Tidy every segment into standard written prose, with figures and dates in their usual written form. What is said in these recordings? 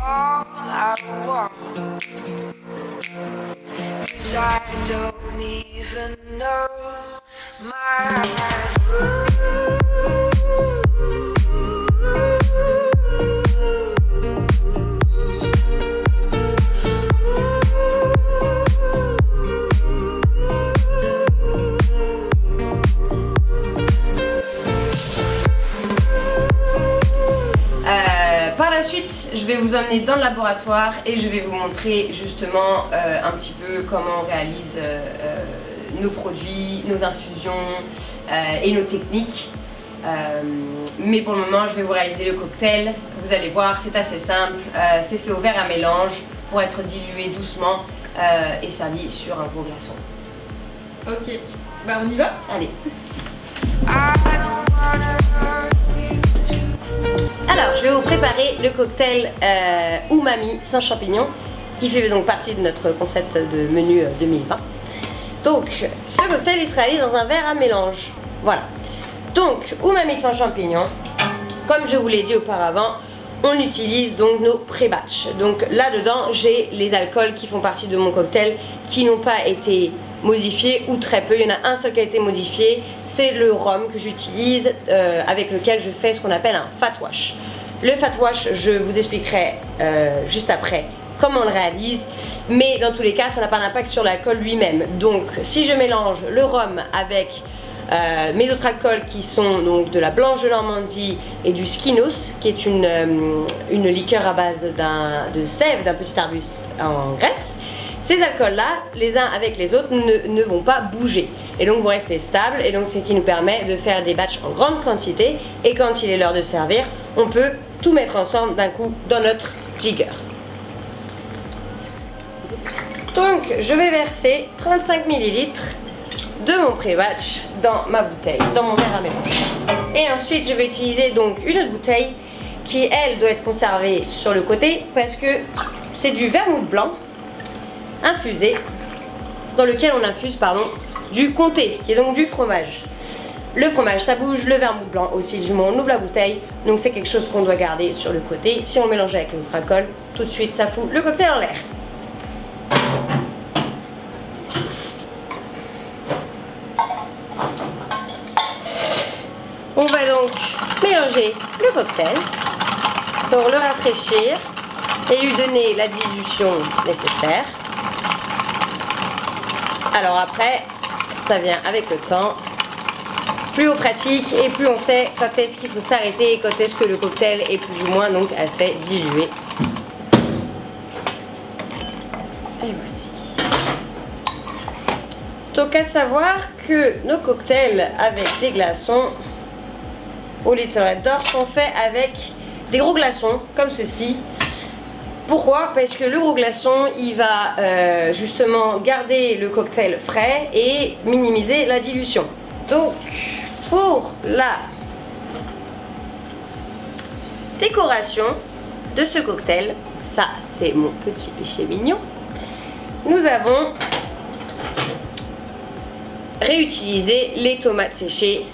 all I want. 'Cause I don't even know my eyes. Par la suite, je vais vous emmener dans le laboratoire et je vais vous montrer justement un petit peu comment on réalise nos produits, nos infusions et nos techniques. Mais pour le moment, je vais vous réaliser le cocktail. Vous allez voir, c'est assez simple. C'est fait au verre à mélange pour être dilué doucement et servi sur un gros glaçon. Ok, bah on y va? Allez. I don't wanna hurt you too. Alors, je vais vous préparer le cocktail umami sans champignons qui fait donc partie de notre concept de menu 2020. Donc, ce cocktail il se réalise dans un verre à mélange. Voilà. Donc, umami sans champignons, comme je vous l'ai dit auparavant, on utilise donc nos pré-batch. Donc là-dedans, j'ai les alcools qui font partie de mon cocktail qui n'ont pas été modifiés ou très peu. Il y en a un seul qui a été modifié, c'est le rhum que j'utilise avec lequel je fais ce qu'on appelle un fat wash. Le fat wash, je vous expliquerai juste après comment on le réalise, mais dans tous les cas, ça n'a pas d'impact sur l'alcool lui-même. Donc si je mélange le rhum avec mes autres alcools qui sont donc de la blanche de Normandie et du skinos qui est une liqueur à base de sève d'un petit arbuste en Grèce. Ces alcools là, les uns avec les autres, ne vont pas bouger et donc vont rester stables, et donc c'est ce qui nous permet de faire des batchs en grande quantité, et quand il est l'heure de servir, on peut tout mettre ensemble d'un coup dans notre jigger. Donc je vais verser 35 ml de mon pré-batch dans ma bouteille, dans mon verre à mélange. Et ensuite je vais utiliser donc une autre bouteille qui elle doit être conservée sur le côté parce que c'est du vermouth blanc infusé, dans lequel on infuse du comté, qui est donc du fromage. Le fromage ça bouge, le vermouth blanc aussi du moment où on ouvre la bouteille, donc c'est quelque chose qu'on doit garder sur le côté. Si on mélange avec les autres alcools, tout de suite ça fout le cocktail en l'air. On va donc mélanger le cocktail pour le rafraîchir et lui donner la dilution nécessaire. Alors après, ça vient avec le temps. Plus on pratique et plus on sait quand est-ce qu'il faut s'arrêter et quand est-ce que le cocktail est plus ou moins donc assez dilué. Et voici. Donc à savoir que nos cocktails avec des glaçons au Little d'Or sont faits avec des gros glaçons comme ceci. Pourquoi? Parce que le gros glaçon il va justement garder le cocktail frais et minimiser la dilution. Donc pour la décoration de ce cocktail, ça c'est mon petit péché mignon, nous avons réutilisé les tomates séchées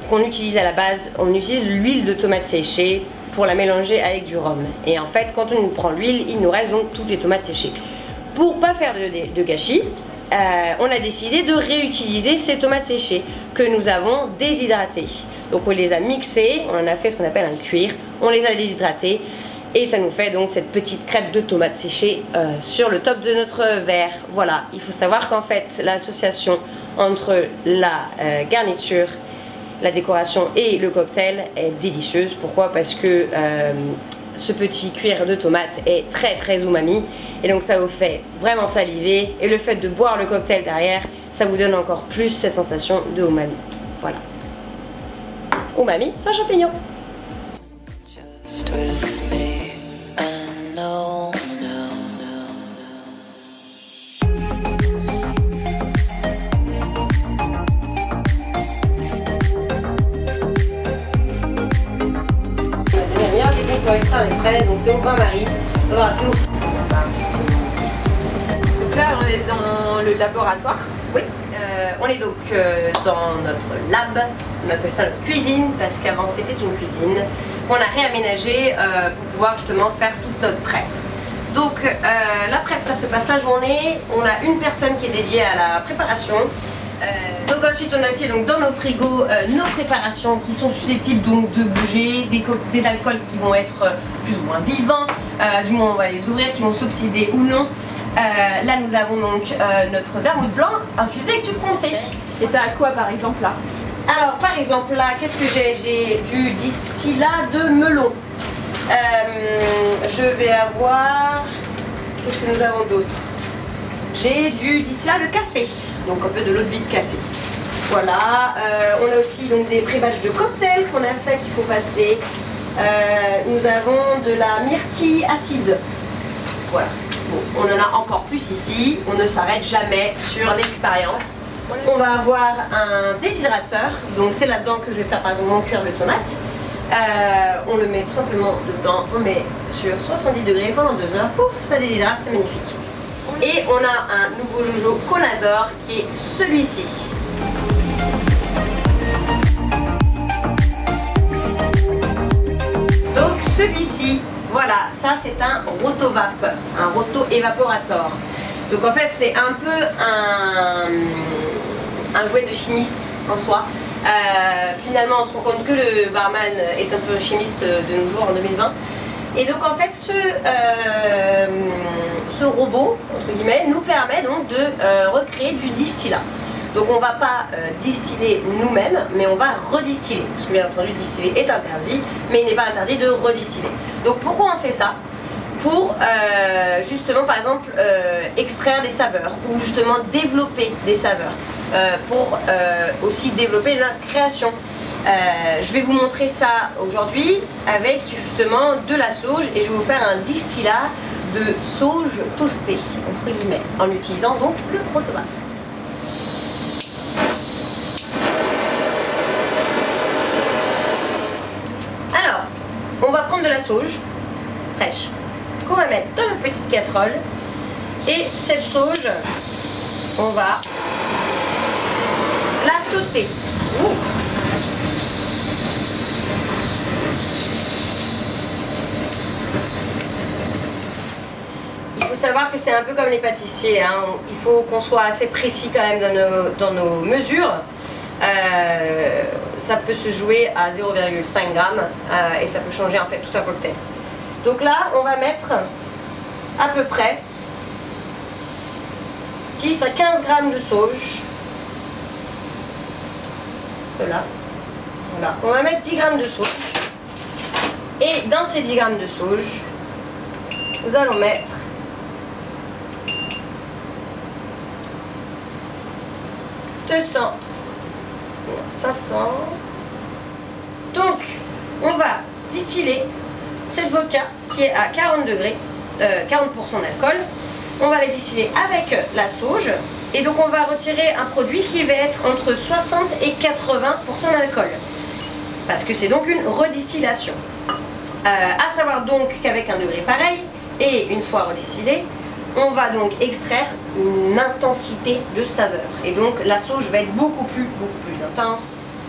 qu'on utilise à la base. On utilise l'huile de tomate séchée pour la mélanger avec du rhum, et en fait quand on prend l'huile il nous reste donc toutes les tomates séchées. Pour pas faire de gâchis, on a décidé de réutiliser ces tomates séchées que nous avons déshydratées. Donc on les a mixées, on en a fait ce qu'on appelle un cuir, on les a déshydratées et ça nous fait donc cette petite crêpe de tomates séchées sur le top de notre verre. Voilà, il faut savoir qu'en fait l'association entre la garniture, la décoration et le cocktail est délicieuse. Pourquoi? Parce que ce petit cuir de tomate est très umami et donc ça vous fait vraiment saliver, et le fait de boire le cocktail derrière, ça vous donne encore plus cette sensation de umami. Voilà, umami sans champignons. Just with me, I know. Pour extraire les fraises, donc c'est au bain-marie. Enfin, c'est au... Donc là on est dans le laboratoire. Oui. On est donc dans notre lab, on appelle ça notre cuisine parce qu'avant c'était une cuisine qu'on a réaménagée pour pouvoir justement faire toute notre prep. Donc la prep ça se passe la journée, on a une personne qui est dédiée à la préparation. Donc ensuite on a aussi donc, dans nos frigos nos préparations qui sont susceptibles donc de bouger, des alcools qui vont être plus ou moins vivants, du moment où on va les ouvrir, qui vont s'oxyder ou non. Là nous avons donc notre vermouth blanc infusé avec du comté. Et t'as quoi par exemple là? Alors par exemple là, qu'est-ce que j'ai? J'ai du distillat de melon. Je vais avoir... Qu'est-ce que nous avons d'autre? J'ai du distillat de café, donc un peu de l'eau de vie de café. Voilà, on a aussi donc des breuvages de cocktail qu'on a fait qu'il faut passer. Nous avons de la myrtille acide. Voilà. Bon, on en a encore plus ici, on ne s'arrête jamais sur l'expérience. On va avoir un déshydrateur, donc c'est là-dedans que je vais faire par exemple mon cuir de tomate. On le met tout simplement dedans, on met sur 70 degrés pendant 2 heures, pouf, ça déshydrate, c'est magnifique. Et on a un nouveau jojo qu'on adore qui est celui-ci. Donc celui-ci, voilà, ça c'est un rotovap, un roto-évaporator. Donc en fait c'est un peu un jouet de chimiste en soi. Finalement on se rend compte que le barman est un peu chimiste de nos jours en 2020. Et donc en fait ce robot entre guillemets nous permet donc de recréer du distillat. Donc on ne va pas distiller nous-mêmes, mais on va redistiller. Parce que bien entendu distiller est interdit, mais il n'est pas interdit de redistiller. Donc pourquoi on fait ça? Pour justement par exemple extraire des saveurs ou justement développer des saveurs. Pour aussi développer notre création. Je vais vous montrer ça aujourd'hui avec justement de la sauge et je vais vous faire un distillat de sauge toastée entre guillemets en utilisant donc le rotovap. Alors, on va prendre de la sauge fraîche qu'on va mettre dans notre petite casserole et cette sauge, on va la toaster. Il faut savoir que c'est un peu comme les pâtissiers, hein. Il faut qu'on soit assez précis quand même dans nos mesures. Ça peut se jouer à 0,5 g et ça peut changer en fait tout un cocktail. Donc là on va mettre à peu près 10 à 15 g de sauge. Voilà. On va mettre 10 g de sauge. Et dans ces 10 g de sauge, nous allons mettre 500. Donc, on va distiller cette vodka qui est à 40 degrés, 40% d'alcool. On va la distiller avec la sauge. Et donc on va retirer un produit qui va être entre 60 et 80% d'alcool. Parce que c'est donc une redistillation. À savoir donc qu'avec un degré pareil, et une fois redistillé, on va donc extraire une intensité de saveur. Et donc la sauge va être beaucoup plus intense.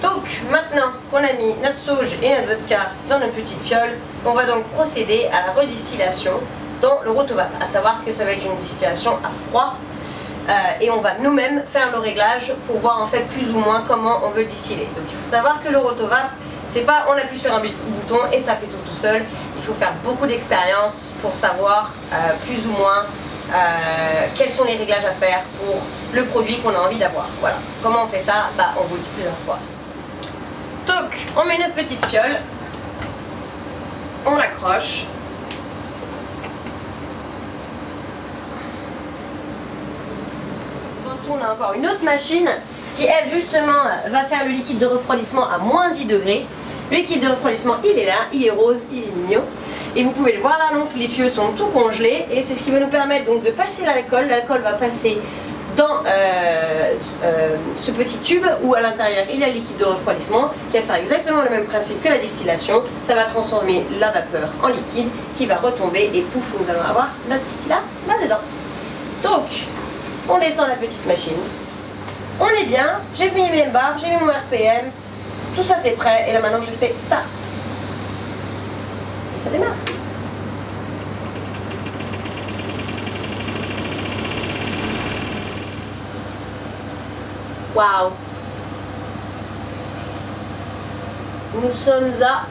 Donc maintenant qu'on a mis notre sauge et notre vodka dans notre petite fiole, on va donc procéder à la redistillation dans le rotovap. À savoir que ça va être une distillation à froid. Et on va nous-mêmes faire nos réglages pour voir en fait plus ou moins comment on veut le distiller. Donc il faut savoir que le rotovap, c'est pas on appuie sur un bouton et ça fait tout seul. Il faut faire beaucoup d'expérience pour savoir plus ou moins quels sont les réglages à faire pour le produit qu'on a envie d'avoir. Voilà. Comment on fait ça? Bah on vous le dit plusieurs fois. Donc on met notre petite fiole, on l'accroche. On a encore une autre machine qui elle justement va faire le liquide de refroidissement à moins 10 degrés. Le liquide de refroidissement il est là, il est rose, il est mignon et vous pouvez le voir là, donc les tuyaux sont tout congelés et c'est ce qui va nous permettre donc de passer l'alcool. L'alcool va passer dans ce petit tube où à l'intérieur il y a le liquide de refroidissement qui va faire exactement le même principe que la distillation. Ça va transformer la vapeur en liquide qui va retomber et pouf, nous allons avoir notre distillat là-dedans. Donc on descend la petite machine. On est bien, j'ai fini mes barres, j'ai mis mon RPM, tout ça c'est prêt et là maintenant je fais start. Et ça démarre. Waouh! Nous sommes à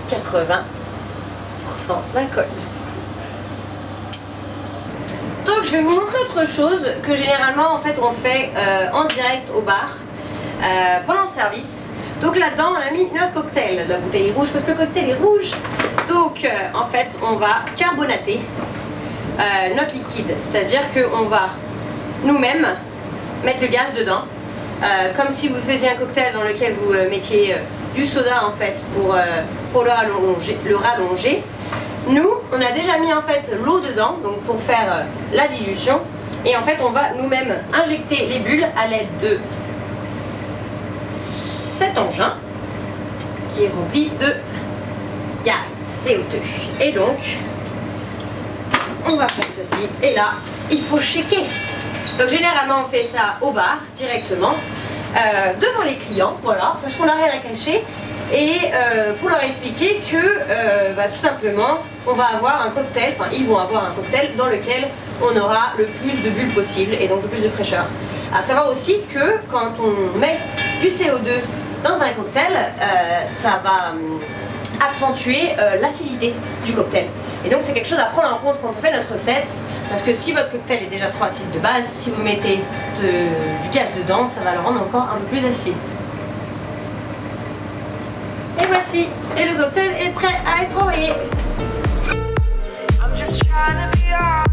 80% d'alcool. Donc je vais vous montrer autre chose que généralement en fait on fait en direct au bar pendant le service. Donc là-dedans on a mis notre cocktail, la bouteille est rouge parce que le cocktail est rouge. Donc en fait on va carbonater notre liquide, c'est-à-dire qu'on va nous-mêmes mettre le gaz dedans, comme si vous faisiez un cocktail dans lequel vous mettiez du soda en fait pour le rallonger. Nous, on a déjà mis en fait l'eau dedans, donc pour faire la dilution, et en fait on va nous-mêmes injecter les bulles à l'aide de cet engin qui est rempli de gaz CO2. Et donc on va faire ceci, et là il faut shaker. Donc généralement on fait ça au bar directement devant les clients, voilà, parce qu'on n'a rien à cacher, et pour leur expliquer que tout simplement on va avoir un cocktail, enfin ils vont avoir un cocktail dans lequel on aura le plus de bulles possible et donc le plus de fraîcheur. À savoir aussi que quand on met du CO2 dans un cocktail, ça va accentuer l'acidité du cocktail. Et donc c'est quelque chose à prendre en compte quand on fait notre recette, parce que si votre cocktail est déjà trop acide de base, si vous mettez du gaz dedans, ça va le rendre encore un peu plus acide. Et voici, et le cocktail est prêt à être envoyé. I'm just trying to be alright.